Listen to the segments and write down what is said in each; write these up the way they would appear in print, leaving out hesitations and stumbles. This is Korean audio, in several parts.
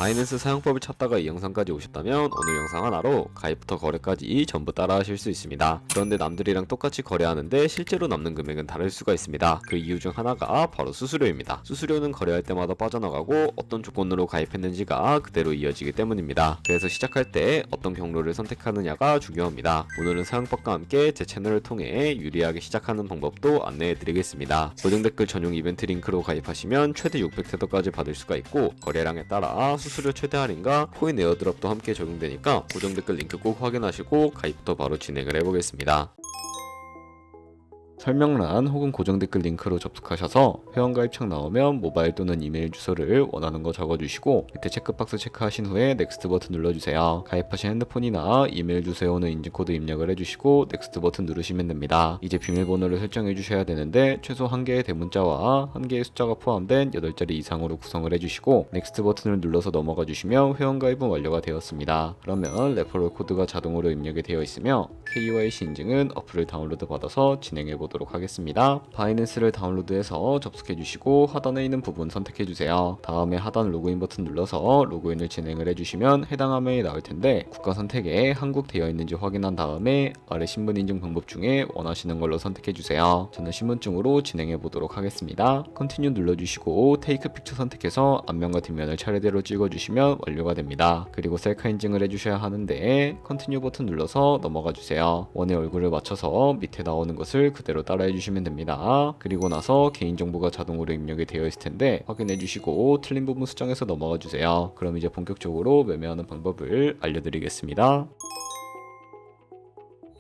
바이낸스 사용법을 찾다가 이 영상까지 오셨다면 오늘 영상 하나로 가입부터 거래까지 전부 따라 하실 수 있습니다. 그런데 남들이랑 똑같이 거래하는데 실제로 남는 금액은 다를 수가 있습니다. 그 이유 중 하나가 바로 수수료입니다. 수수료는 거래할 때마다 빠져나가고 어떤 조건으로 가입했는지가 그대로 이어지기 때문입니다. 그래서 시작할 때 어떤 경로를 선택하느냐가 중요합니다. 오늘은 사용법과 함께 제 채널을 통해 유리하게 시작하는 방법도 안내해 드리겠습니다. 고정 댓글 전용 이벤트 링크로 가입하시면 최대 600테더까지 받을 수가 있고, 거래량에 따라 수수료 최대 할인과 코인 에어드랍도 함께 적용되니까 고정 댓글 링크 꼭 확인하시고 가입부터 바로 진행을 해보겠습니다. 설명란 혹은 고정 댓글 링크로 접속하셔서 회원가입창 나오면 모바일 또는 이메일 주소를 원하는 거 적어주시고 밑에 체크박스 체크하신 후에 넥스트 버튼 눌러주세요. 가입하신 핸드폰이나 이메일 주소에 오는 인증코드 입력을 해주시고 넥스트 버튼 누르시면 됩니다. 이제 비밀번호를 설정해 주셔야 되는데 최소 1개의 대문자와 1개의 숫자가 포함된 8자리 이상으로 구성을 해주시고 넥스트 버튼을 눌러서 넘어가 주시면 회원가입은 완료가 되었습니다. 그러면 레퍼럴 코드가 자동으로 입력이 되어 있으며 KYC 인증은 어플을 다운로드 받아서 진행해 보도록 하겠습니다. 바이낸스를 다운로드해서 접속해 주시고 하단에 있는 부분 선택해 주세요. 다음에 하단 로그인 버튼 눌러서 로그인을 진행을 해주시면 해당 화면이 나올 텐데 국가 선택에 한국 되어 있는지 확인한 다음에 아래 신분 인증 방법 중에 원하시는 걸로 선택해 주세요. 저는 신분증으로 진행해 보도록 하겠습니다. 컨티뉴 눌러주시고 테이크 픽처 선택해서 앞면과 뒷면을 차례대로 찍어주시면 완료가 됩니다. 그리고 셀카 인증을 해주셔야 하는데 컨티뉴 버튼 눌러서 넘어가 주세요. 원의 얼굴을 맞춰서 밑에 나오는 것을 그대로 따라해 주시면 됩니다. 그리고 나서 개인정보가 자동으로 입력이 되어 있을 텐데 확인해 주시고 틀린 부분 수정해서 넘어가 주세요. 그럼 이제 본격적으로 매매하는 방법을 알려드리겠습니다.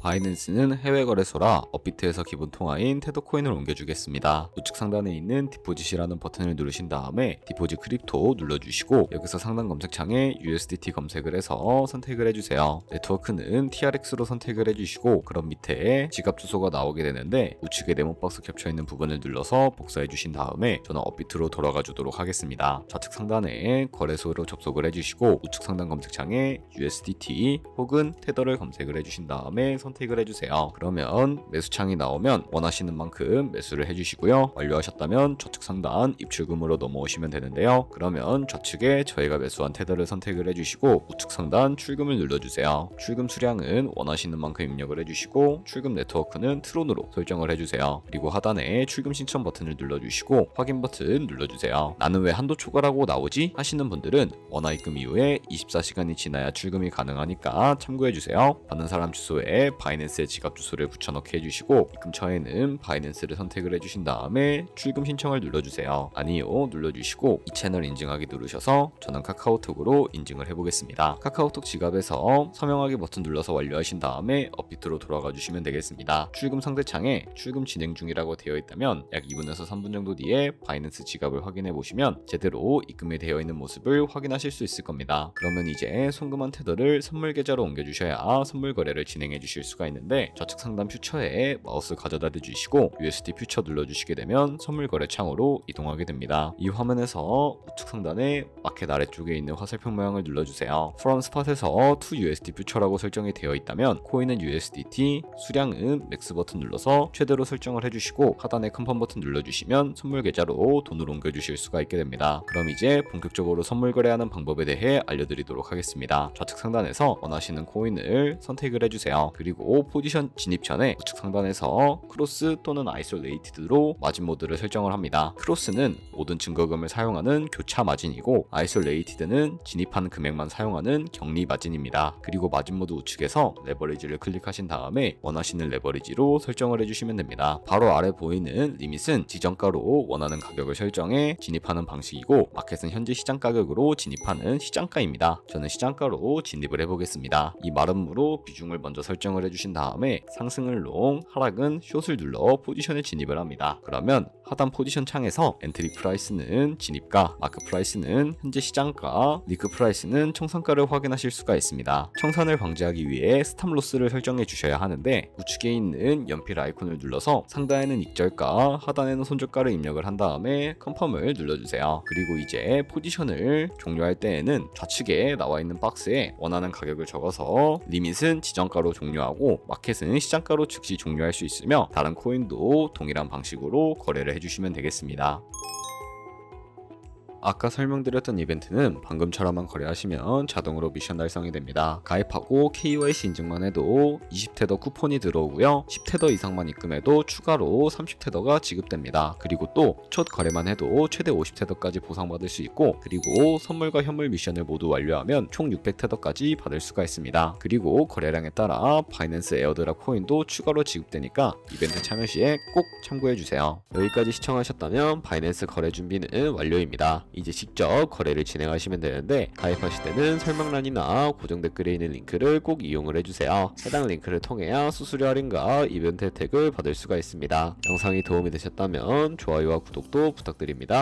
바이낸스는 해외 거래소라 업비트에서 기본 통화인 테더코인을 옮겨주겠습니다. 우측 상단에 있는 디포짓이라는 버튼을 누르신 다음에 디포짓 크립토 눌러주시고 여기서 상단 검색창에 USDT 검색을 해서 선택을 해주세요. 네트워크는 TRX로 선택을 해주시고 그럼 밑에 지갑 주소가 나오게 되는데 우측에 네모박스 겹쳐있는 부분을 눌러서 복사해 주신 다음에 저는 업비트로 돌아가 주도록 하겠습니다. 좌측 상단에 거래소로 접속을 해주시고 우측 상단 검색창에 USDT 혹은 테더를 검색을 해주신 다음에 선택을 해주세요. 그러면 매수창이 나오면 원하시는 만큼 매수를 해주시고요. 완료하셨다면 좌측 상단 입출금으로 넘어오시면 되는데요. 그러면 좌측에 저희가 매수한 테더를 선택을 해주시고 우측 상단 출금을 눌러주세요. 출금 수량은 원하시는 만큼 입력을 해주시고 출금 네트워크는 트론으로 설정을 해주세요. 그리고 하단에 출금 신청 버튼을 눌러주시고 확인 버튼 눌러주세요. 나는 왜 한도 초과라고 나오지? 하시는 분들은 원화 입금 이후에 24시간이 지나야 출금이 가능하니까 참고해주세요. 받는 사람 주소에 바이낸스의 지갑 주소를 붙여넣기 해주시고 입금처에는 바이낸스를 선택을 해주신 다음에 출금 신청을 눌러주세요. 아니요 눌러주시고 이 채널 인증하기 누르셔서 저는 카카오톡으로 인증을 해보겠습니다. 카카오톡 지갑에서 서명하기 버튼 눌러서 완료하신 다음에 업비트로 돌아가 주시면 되겠습니다. 출금 상대창에 출금 진행 중이라고 되어 있다면 약 2분에서 3분 정도 뒤에 바이낸스 지갑을 확인해 보시면 제대로 입금이 되어 있는 모습을 확인하실 수 있을 겁니다. 그러면 이제 송금한 테더를 선물 계좌로 옮겨주셔야 선물 거래를 진행해 주실 수가 있는데 좌측 상단 퓨처에 마우스 가져다 대주시고 USD 퓨처 눌러주시게 되면 선물 거래 창으로 이동하게 됩니다. 이 화면에서 우측 상단에 마켓 아래쪽에 있는 화살표 모양을 눌러주세요. From Spot에서 to USD 퓨처라고 설정이 되어 있다면 코인은 USDT, 수량은 맥스 버튼 눌러서 최대로 설정을 해주시고 하단에 컨펌 버튼 눌러주시면 선물 계좌로 돈을 옮겨주실 수가 있게 됩니다. 그럼 이제 본격적으로 선물 거래하는 방법에 대해 알려드리도록 하겠습니다. 좌측 상단에서 원하시는 코인을 선택을 해주세요. 그리고 포지션 진입 전에 우측 상단에서 크로스 또는 아이솔레이티드로 마진 모드를 설정을 합니다. 크로스는 모든 증거금을 사용하는 교차 마진이고 아이솔레이티드는 진입한 금액만 사용하는 격리 마진입니다. 그리고 마진 모드 우측에서 레버리지를 클릭하신 다음에 원하시는 레버리지로 설정을 해주시면 됩니다. 바로 아래 보이는 리밋은 지정가로 원하는 가격을 설정해 진입하는 방식이고 마켓은 현재 시장 가격으로 진입하는 시장가입니다. 저는 시장가로 진입을 해보겠습니다. 이 마름모로 비중을 먼저 설정을 해주신 다음에 상승은 롱, 하락은 숏을 눌러 포지션에 진입을 합니다. 그러면 하단 포지션 창에서 엔트리 프라이스는 진입가, 마크 프라이스는 현재 시장가, 리크 프라이스는 청산가를 확인하실 수가 있습니다. 청산을 방지하기 위해 스탑 로스를 설정해 주셔야 하는데 우측에 있는 연필 아이콘을 눌러서 상단에는 익절가, 하단에는 손절가를 입력을 한 다음에 컨펌을 눌러주세요. 그리고 이제 포지션을 종료할 때에는 좌측에 나와 있는 박스에 원하는 가격을 적어서 리밋은 지정가로 종료하고 마켓은 시장가로 즉시 종료할 수 있으며 다른 코인도 동일한 방식으로 거래를 해주시면 되겠습니다. 아까 설명드렸던 이벤트는 방금처럼만 거래하시면 자동으로 미션 달성이 됩니다. 가입하고 KYC 인증만 해도 20테더 쿠폰이 들어오고요. 10테더 이상만 입금해도 추가로 30테더가 지급됩니다. 그리고 또 첫 거래만 해도 최대 50테더까지 보상받을 수 있고, 그리고 선물과 현물 미션을 모두 완료하면 총 600테더까지 받을 수가 있습니다. 그리고 거래량에 따라 바이낸스 에어드랍 코인도 추가로 지급되니까 이벤트 참여 시에 꼭 참고해주세요. 여기까지 시청하셨다면 바이낸스 거래 준비는 완료입니다. 이제 직접 거래를 진행하시면 되는데, 가입하실 때는 설명란이나 고정 댓글에 있는 링크를 꼭 이용을 해주세요. 해당 링크를 통해야 수수료 할인과 이벤트 혜택을 받을 수가 있습니다. 영상이 도움이 되셨다면 좋아요와 구독도 부탁드립니다.